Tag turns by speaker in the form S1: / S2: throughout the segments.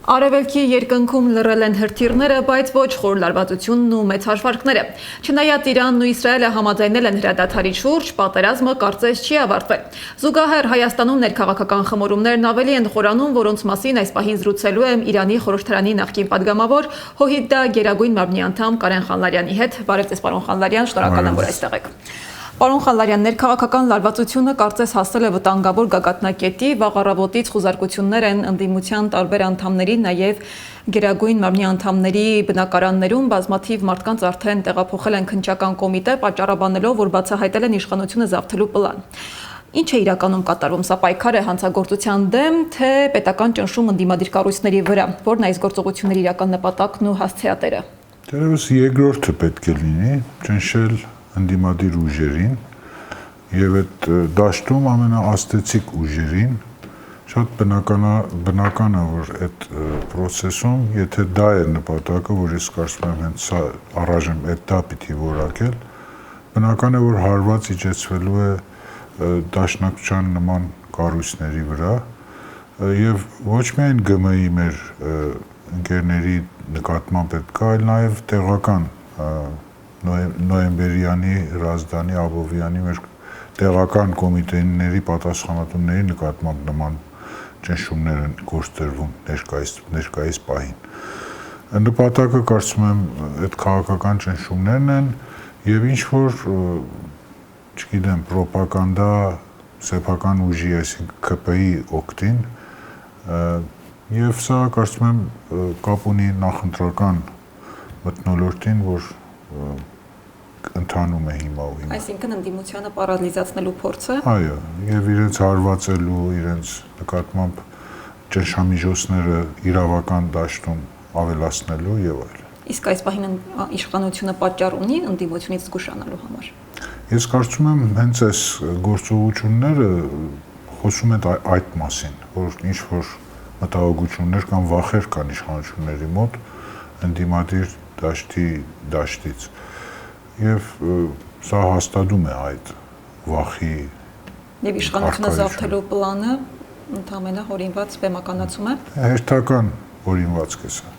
S1: Արևելքի երկնքում լռել են հրթիռները, բայց ոչ խոր լարվածությունն ու մեծ հաշվարկները։ Չնայած Իրանն ու Իսրայելը համաձայնել են հրադադարի շուրջ, պատերազմը կարծես չի ավարտվել։ Զուգահեռ Հայաստանում ներքաղաքական խմորումներն ավելի են խորանում, որոնց մասին այս պահին զրուցելու եմ Իրանի խորհրդարանի նախկին падգամավոր Հոհիդա Գերագույն մարմնի անդամ Կարեն Խանլարյանի հետ։ Բարև ձեզ, պարոն Խանլարյան, շնորհակալ եմ, որ այստեղ եք։ Պարոն Խանլարյան, ներքաղաքական լարվածությունը կարծես հասել է վտանգավոր գագաթնակետի, վաղ առավոտից խուզարկություններ են ընդդիմության տարբեր անդամների, նաև Գերագույն մարմնի անդամների բնակարաններում բազմաթիվ մարդկանց արդեն տեղափոխել են քննչական կոմիտե, պատճառաբանելով, որ բացահայտել են իշխանությունը զավթելու պլան։ Ինչ է իրականում կատարվում, սա պայքար է հանցագործության դեմ, թե պետական ճնշում ընդդիմադիր կառույցների վրա, որն այս գործողությունների իրական նպատակն ու հասցեատերը։
S2: Դերևս երկրորդը պետք է լինի, ճնշել ընդդիմադիր ուժերին եւ այդ դաշտում ամենաաստեցիկ ուժերին, շատ բնական է, որ այդ process-ում, եթե դա է նպատակը, որ ես կարծում եմ հենց սա առայժմ այդ դա պիտի որակել, բնական է, որ հարված իջեցվելու է դաշնակցության նման կառույցների վրա եւ ոչ միայն ԳՄ-ի մեր ընկերների նկատմամբ պետք է, այլ նաեւ տեղական Նոյեմբերյանի, Հրազդանի, Աբովյանի մեր տեղական կոմիտեների պատասխանատուների նկատմամբ նման ճնշումներ են գործադրվում ներկայիս պահին։ Նպատակը կարծում եմ այդ քաղաքական ճնշումներն են եւ ինչ որ, չգիտեմ, ռոպագանդա սեփական ուժի, այսինքն ԿՊ-ի օգտին եւ սա կարծում եմ կապ ունի նախընտրական մթնոլորտին, որ ընթանում է հիմա ու հիմա։
S1: Այսինքն ընդդիմությանը պարալիզացնելու փորձը։
S2: Այո, եւ իրենց հարվածելու, իրենց նկատմամբ ճնշամիջոցները իրավական դաշտում ավելացնելու եւ այլն։
S1: Իսկ այս պահին իշխանությունը պատճառ ունի ընդդիմությունից զգուշանալու համար։
S2: Ես կարծում եմ հենց այս գործողությունները խոսում են այդ մասին, որ ինչ որ մտահոգություններ կամ վախեր կան իշխանությունների մոտ ընդդիմադիր դաշտից եւ սա հաստատում է այդ վախի
S1: եւ իշխանությունը զավթելու պլանը ընդհանրապես հորինված բեմականացում է։
S2: Հերթական հորինվածք է սա։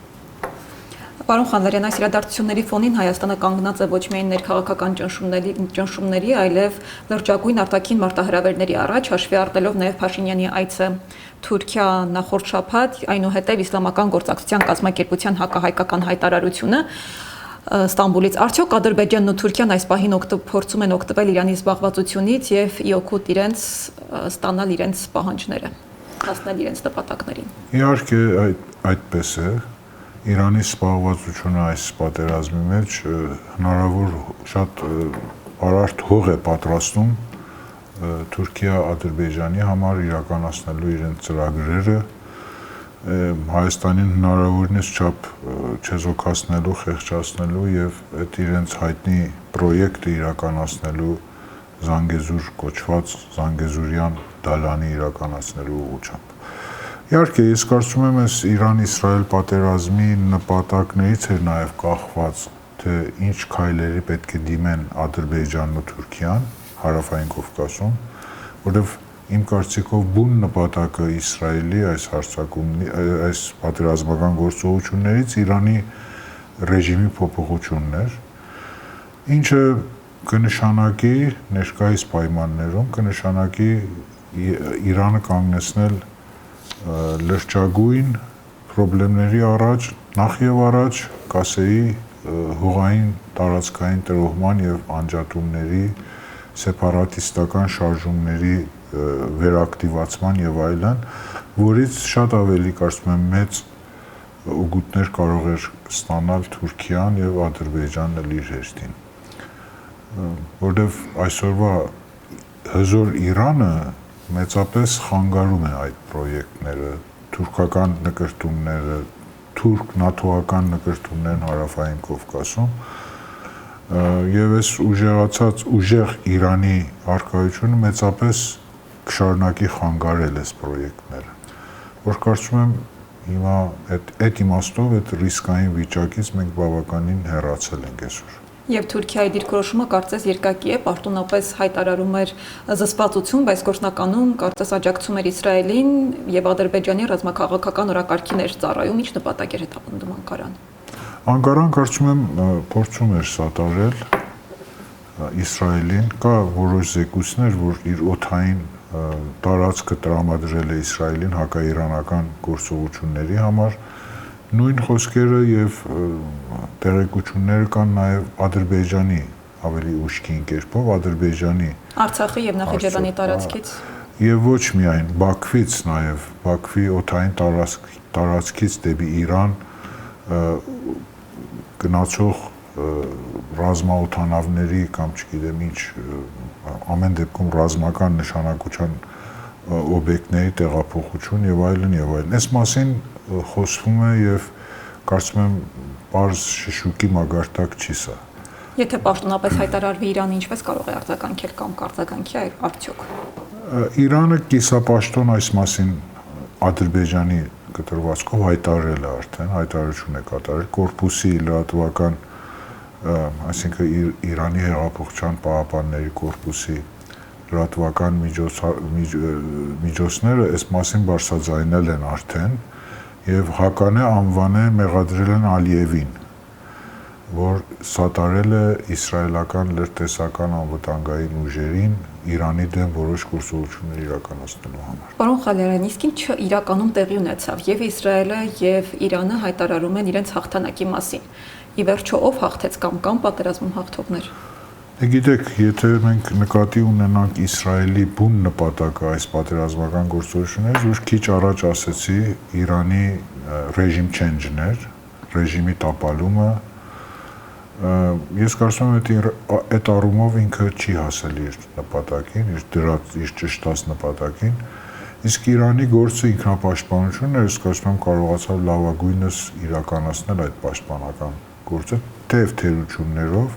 S1: Պարոն Խանլարյան, այս իրադարձությունների ֆոնին Հայաստանը կանգնած է ոչ միայն ներքաղաքական ճնշումների, այլև լրջագույն արտաքին մարտահրավերների առաջ, հաշվի առնելով նաև Փաշինյանի այցը Թուրքիա նախորդ շաբաթ, այնուհետև իսլամական գործակցության կազմակերպության հակահայկական հայտարարությունը Ստամբուլից։ Արդյոք Ադրբեջանն ու Թուրքիան այս պահին փորձում են օգտվել Իրանի զբաղվածությունից եւ իօգուտ իրենց ստանալ իրենց պահանջները, հասնել իրենց նպատակներին։
S2: Իհարկե այդպես է։ Իրանի զբաղվածությունը այս պատերազմի մեջ հնարավոր շատ արարտ հող է պատրաստում Թուրքիա-Ադրբեջանի համար իրականացնելու իրենց ծրագրերը, Հայաստանին հնարավորինս չափ չեզոքացնելու, խեղճացնելու եւ այդ իրենց հայտնի պրոյեկտը իրականացնելու Զանգեզուր կոչված Զանգեզուրյան դալանի իրականացնելու ուղղությամբ։ Իհարկե, ես կարծում եմ, այս Իրան-Իսրայել պատերազմի նպատակներից էր նաև կախված, թե ինչ քայլերի պետք է դիմեն Ադրբեջանն ու Թուրքիան հարավային Կովկասում, որովհետև իմ կարծիքով բուն նպատակը Իսրայելի այս պատերազմական գործողություններից Իրանի ռեժիմի փոփոխությունն էր, ինչը կնշանակի ներկայիս պայմաններում կնշանակի Իրանը կանգնեցնել լրջագույն խնդիրների առաջ, նախ եւ առաջ կասեի հողային տարածքային տրոհման եւ անջատումների, սեպարատիստական շարժումների վերակտիվացման եւ այլն, որից շատ ավելի կարծում եմ մեծ ուգուտներ կարող էր ստանալ Թուրքիան եւ Ադրբեջանը իր հերթին, որովհետեւ այսօրվա հզոր Իրանը մեծապես խանգարում է այդ պրոյեկտները, թուրքական նկրտումները, թուրք-նաթոական նկրտումներն հարավային Կովկասում եւ այս ուժեղ Իրանի արկայությունը մեծապես կշարունակի խանգարել այս պրոյեկտները, որ կարծում եմ հիմա այդ իմաստով այդ ռիսկային վիճակից մենք բավականին հեռացել ենք այսօր։
S1: Եվ Թուրքիայի դիրքորոշումը կարծես երկակի է, պաշտոնապես հայտարարում էր զսպվածություն, բայց գործնականում կարծես աջակցում էր Իսրայելին եւ Ադրբեջանի ռազմաքաղաքական օրակարգին էր ծառայում, ինչ նպատակ էր հետապնդում Անկարան։
S2: Անկարան կարծում եմ փորձում էր սատարել Իսրայելին, կա որոշ զեկույցներ, որ իր օդային տարածքը տրամադրել է Իսրայելին հակաիրանական գործողությունների համար։ Նույն խոսքերը եւ տեղեկությունները կան նաեւ Ադրբեջանի ավելի ուշքին կերպով Ադրբեջանի
S1: Արցախի եւ Նախիջևանի տարածքից
S2: եւ ոչ միայն Բաքվից նաեւ Բաքվի օդային տարածքից դեպի Իրան գնացող ռազմաօդանավների կամ չգիտեմ ինչ ամեն դեպքում ռազմական նշանակության օբյեկտների տեղափոխություն եւ այլն եւ այլն։ Այս մասին խոսվում է եւ կարծում եմ բարձ շշուկի մագարտակ չի սա։
S1: Եթե պաշտոնապես հայտարարվի Իրանը ինչպես կարող է արձագանքել կամ կարձագանքի արդյոք։
S2: Իրանը կիսապաշտոն այս մասին Ադրբեջանի կտրվածքով հայտարարել է արդեն, հայտարարություն է կատարել կորպուսի լրատվական, այսինքն Իրանի հեղափոխության պահապանների կորպուսի լրատվական միջոցները այս մասին բարձրաձայնել են արդեն եւ հականե անվանե մեղադրել են Ալիևին, որ սատարել է իսրայելական լրտեսական անվտանգային ուժերին Իրանի դեմ որոշ գործողություններ իրականացնելու համար։
S1: Պարոն Խալարյան, իսկ ինչ իրականում տեղի ունեցավ եւ Իսրայելը եւ Իրանը հայտարարում են իրենց հաղթանակի մասին։ Ի վերջո ով հաղթեց կամ պատերազմում հաղթողներ։
S2: Գիտեք, եթե մենք նկատի ունենանք Իսրայելի բուն նպատակը այս պատերազմական գործողություններից, որ քիչ առաջ ասեցի Իրանի ռեժիմ change-ներ, ռեժիմի տապալումը, ես կարծում եմ այդ առումով ինքը չի հասել իր նպատակին, իր ճշտած նպատակին, իսկ Իրանի գործը ինքնապաշտպանությունն է, ես կարծում եմ կարողացավ լավագույնս իրականացնել այդ պաշտպանական գործը, թեև թերություններով,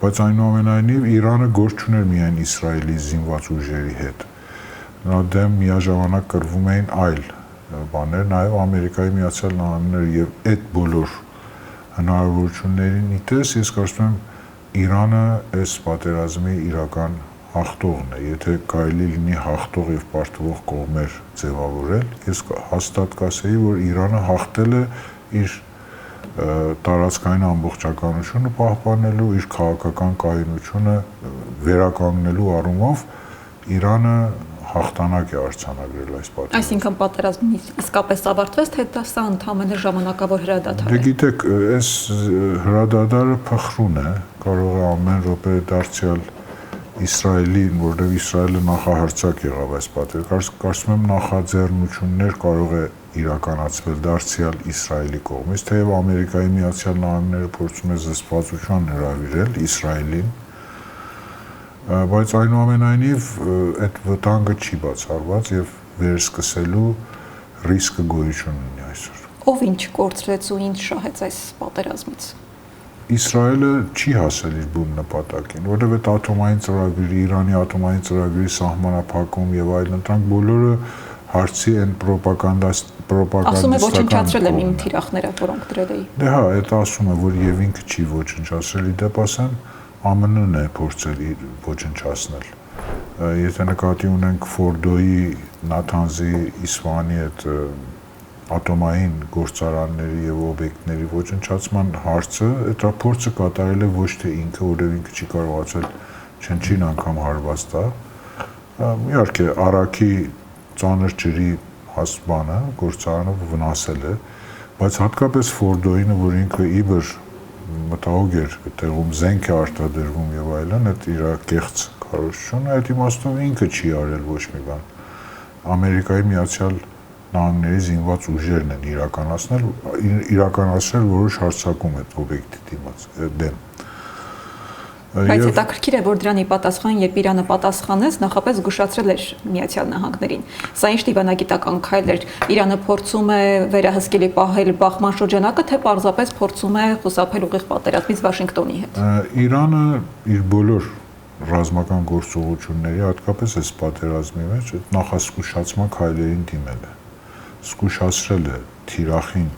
S2: բայց այնուամենայնիվ Իրանը գործ չուներ միայն Իսրայելի զինված ուժերի հետ։ Նրա դեմ միաժամանակ կռվում էին այլ բաներ, նաև Ամերիկայի Միացյալ Նահանգները եւ այդ բոլոր հնարավորություններին իտես, ես կարծում եմ Իրանը այս պատերազմի իրական հաղթողն է, եթե կարելի լինի հաղթող եւ պարտվող կողմեր ձևավորել, ես հաստատ կասեի, որ Իրանը հաղթել է իր տարածքային ամբողջականությունը պահպանելու, իր քաղաքական կայունությունը վերականգնելու առումով Իրանը հաղթանակ է արձանագրել այս պատերազմում։
S1: Այսինքն պատերազմը իսկապես ավարտվեց, թե դա սա ընդհանրապես ժամանակավոր հրադադար է։
S2: Դե գիտեք, այս հրադադարը փխրուն է, կարող է ամեն րոպե դարձյալ Իսրայելին, որտեղ Իսրայելը նախահարձակ եղավ այս պատերազմում, կարծում եմ նախաձեռնություններ կարող է իրականացվել դարձյալ Իսրայելի կողմից, թեև Ամերիկայի Միացյալ Նահանգները փորձում է զսպվածության հրավիրել Իսրայելին, բայց այնուամենայնիվ այդ վտանգը չի բացառված եւ վերսկսելու ռիսկը գոյություն ունի այսօր։
S1: Ով ինչ կորցրեց ու ինչ շահեց այս պատերազմից։
S2: Իսրայելը չի հասել իր բուն նպատակին, որովհետև այդ ատոմային ծրագրի, Իրանի ատոմային ծրագրի սահմանափակում եւ այլն, դրանք բոլորը հարցի են պրոպագանդիստական։
S1: Ասում է ոչնչացրել է իմ թիրախները, որոնք դրել էի։
S2: Դե հա, այդ ասում է, որ եւ ինքը չի ոչնչացրել, իդեպ ասեմ, ԱՄՆ-ն է փորձել ոչնչացնել։ Եթե նկատի ունենք Ֆորդոյի, Նաթանզի, Իսվանի այդ ատոմային գործարանների եւ օբյեկտների ոչնչացման հարցը, այդ փորձը կատարել է ոչ թե ինքը, որովհետեւ ինքը չի կարողացել չնչին անգամ հարված տա։ Իհարկե, Արաքի ծանր ջրի հասբանը գործարանը վնասել է, բայց հատկապես Ֆորդոյինը, որ ինքը իբր մտահոգ էր, այդտեղում զենք է արտադրվում եւ այլն, այդ իր կեղծ քարոզությունը, այդ իմաստով ինքը չի արել ոչ մի բան։ Ամերիկայի Միացյալ Նահանգների զինված ուժերն են իրականացրել որոշ հարձակում այդ օբյեկտի դեմ։
S1: Բայց հետաքրքիր է, որ դրանի պատասխան, երբ Իրանը պատասխանեց, նախապես զգուշացրել էր Միացյալ Նահանգներին։ Սա ինչ դիվանագիտական քայլ էր։ Իրանը փորձում է վերահսկելի պահել բախման շրջանակը, թե պարզապես փորձում է խուսափել ուղիղ պատերազմից Վաշինգտոնի հետ։
S2: Իրանը իր բոլոր ռազմական գործողությունների, հատկապես այս պատերազմի մեջ, նախազգուշացման քայլերին դիմել է։ Զգուշացրել է թիրախին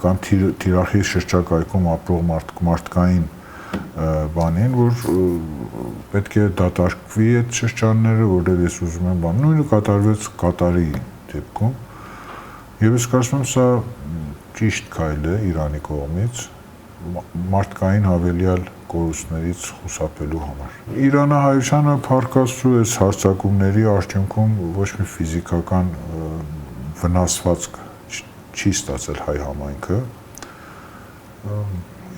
S2: կամ թիրախի շրջակայքում ապրող մարդկային բանին, որ պետք է դատարկվի այդ շրջանները, որտեղ ես ուզում եմ բան, նույնը կատարվեց Կատարի դեպքում, եւ ես կարծում եմ սա ճիշտ քայլ է Իրանի կողմից մարդկային հավելյալ կորուստներից խուսափելու համար։ Իրանահայությանը փառքաստու այս հարձակումների արդյունքում ոչ մի ֆիզիկական վնասվածք չի ստացել հայ համայնքը։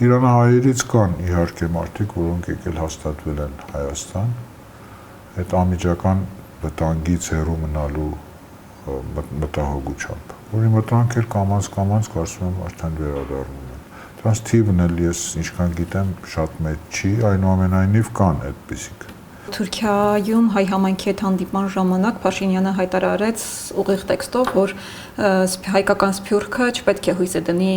S2: Իրանահայերից կան իհարկե մարդիկ, որոնք եկել հաստատվել են Հայաստան, այդ անմիջական վտանգից հեռու մնալու մտահոգությամբ, որի մտանքեր կամաց կարծում եմ արդեն վերադառնում են։ Դրանց թիվն էլ ես ինչքան գիտեմ շատ մեծ չի, այնուամենայնիվ կան այդպիսիք։
S1: Թուրքիայում հայ համայնքի հետ հանդիպման ժամանակ Փաշինյանը հայտարարեց ուղիղ տեքստով, որ հայկական սփյուռքը չպետք է հույսը դնի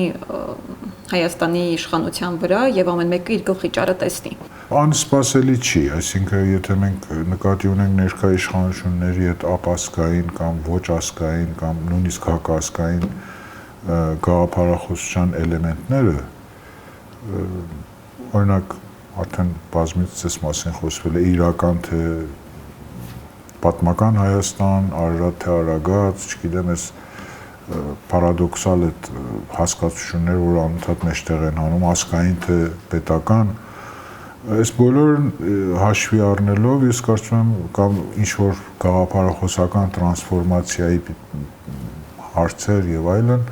S1: Հայաստանի իշխանության վրա եւ ամեն մեկը իր գլխի ճարը տեսնի։
S2: Անսպասելի չի, այսինքն եթե մենք նկատի ունենք ներկա իշխանությունների այդ ապասկային կամ ոչ ասկային կամ նույնիսկ հակասկային գաղափարախոսության էլեմենտները, օրինակ արդեն բազմիցս այս մասին խոսվել է, իրական թե պատմական Հայաստան, Արարատ թե Արագած, չգիտեմ, այս պարադոքսալ այդ հասկացություններ, որ անընդհատ մեջտեղ են անում, ասկային թե պետական, այս բոլորն հաշվի առնելով, ես կարծում եմ կամ ինչ-որ գաղափարախոսական տրանսֆորմացիայի հարցեր եւ այլն,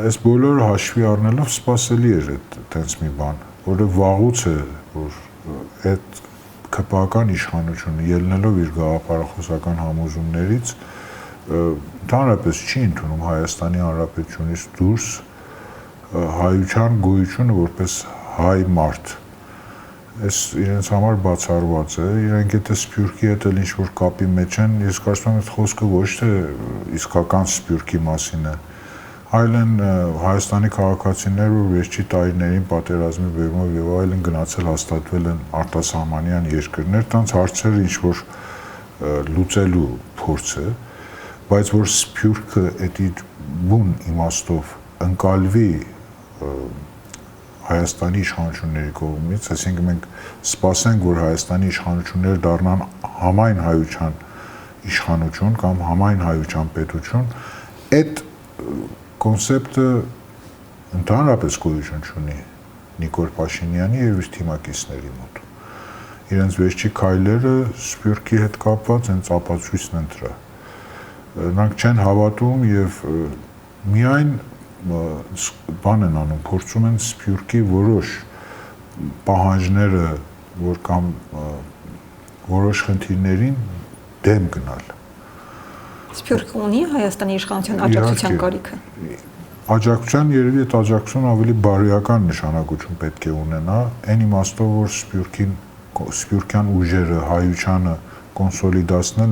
S2: այս բոլորը հաշվի առնելով սպասելի էր այդպես մի բան, որը վաղուց է, որ այդ քպական իշխանությունը ելնելով իր գաղափարախոսական համոզումներից ընդհանրապես չի ընդունում Հայաստանի Հանրապետությունից դուրս հայության գոյությունը որպես հայ մարդ։ Այս իրենց համար բացառված է, իրենք եթե սփյուռքի հետ էլ ինչ-որ կապի մեջ են, ես կարծում եմ այդ խոսքը ոչ թե իսկական սփյուռքի մասին է, այլ են Հայաստանի քաղաքացիներ, որ վերջի տարիներին պատերազմի բերումով եւ այլն գնացել հաստատվել են արտասահմանյան երկրներ, տանց հարցերը ինչ-որ լուծելու փորձ է, բայց որ սփյուռքը էդի բուն իմաստով ընկալվի Հայաստանի իշխանությունների կողմից, այսինքն մենք սպասենք, որ Հայաստանի իշխանությունները դառնան համայն հայության իշխանություն կամ համայն հայության պետություն, այդ կոնցեպտը ընդհանրապես գոյություն չունի Նիկոլ Փաշինյանի եւ իր թիմակիցների մոտ։ Իրենց վերջի քայլերը սփյուռքի հետ կապված հենց ապացույցն են դրա։ Նրանք չեն հավատում եւ միայն բան են անում, փորձում են սփյուռքի որոշ պահանջները, որ կամ որոշ խնդիրներին դեմ գնալ։
S1: Սփյուռքը ունի Հայաստանի իշխանության աջակցության կարիքը։
S2: Աջակցության երևի այդ աջակցությունը ավելի բարոյական նշանակություն պետք է ունենա, այն իմաստով, որ սփյուռքյան ուժերը հայությանը կոնսոլիդացնել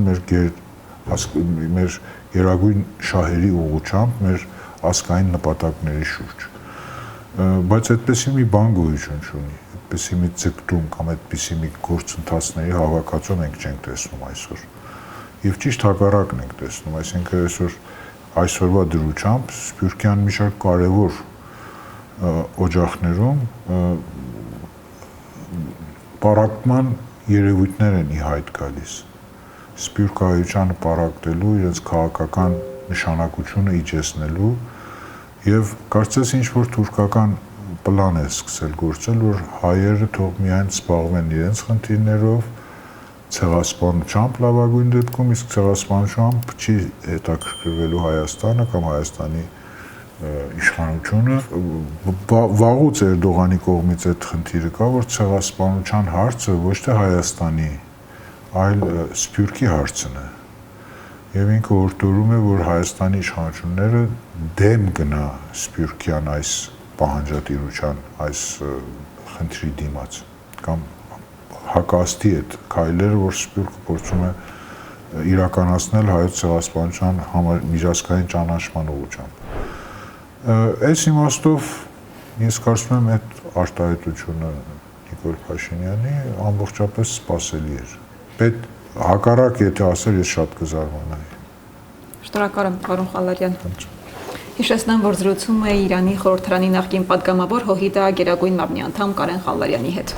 S2: մեր գերագույն շահերի ուղղությամբ, մեր ազգային նպատակների շուրջ։ Բայց այդպեսի մի բան գոյություն չունի, այդպեսի մի ձգտում կամ այդպեսի մի գործընթացների հավաքածու մենք չենք տեսնում այսօր։ Եվ ճիշտ հակառակն ենք տեսնում, այսինքն այսօրվա դրությամբ սփյուռքյան մի շարք կարևոր օջախներում պառակտման երևույթներ են ի հայտ գալիս։ Սփյուռք հայությանը պառակտելու, իրենց քաղաքական նշանակությունը իջեցնելու եւ կարծես ինչ-որ թուրքական պլան է սկսել գործել, որ հայերը թող միայն զբաղվեն իրենց խնդիրներով, ցեղասպանությամբ լավագույն դեպքում, իսկ ցեղասպանությամբ չի հետաքրքրվելու Հայաստանը կամ Հայաստանի իշխանությունը։ Վաղուց Էրդողանի կողմից այդ խնդիրը կա, որ ցեղասպանության հարցը ոչ թե Հայաստանի, այլ սփյուռքի հարցն է։ Եվ ինքը օրդորում է, որ Հայաստանի իշխանությունները դեմ գնա սփյուռքյան այս պահանջատիրության, այս խնդրի դիմաց կամ հակաստի այդ քայլերը, որ սփյուռքը փորձում է իրականացնել հայոց ցեղասպանության միջազգային ճանաչման ուղղությամբ։ Այս իմաստով ես կարծում եմ այդ արտահայտությունը Նիկոլ Փաշինյանի ամբողջապես սպասելի էր։ Պետք հակառակ եթե ասել, ես շատ կզարմանայի։
S1: Շնորհակալ եմ, պարոն Խալարյան։ Հիշեցնեմ, որ զրուցում է Իրանի խորհրդարանի նախկին պատգամավոր Հոհիդա Գերագույն մարմնի անդամ Կարեն Խալլարյանի հետ։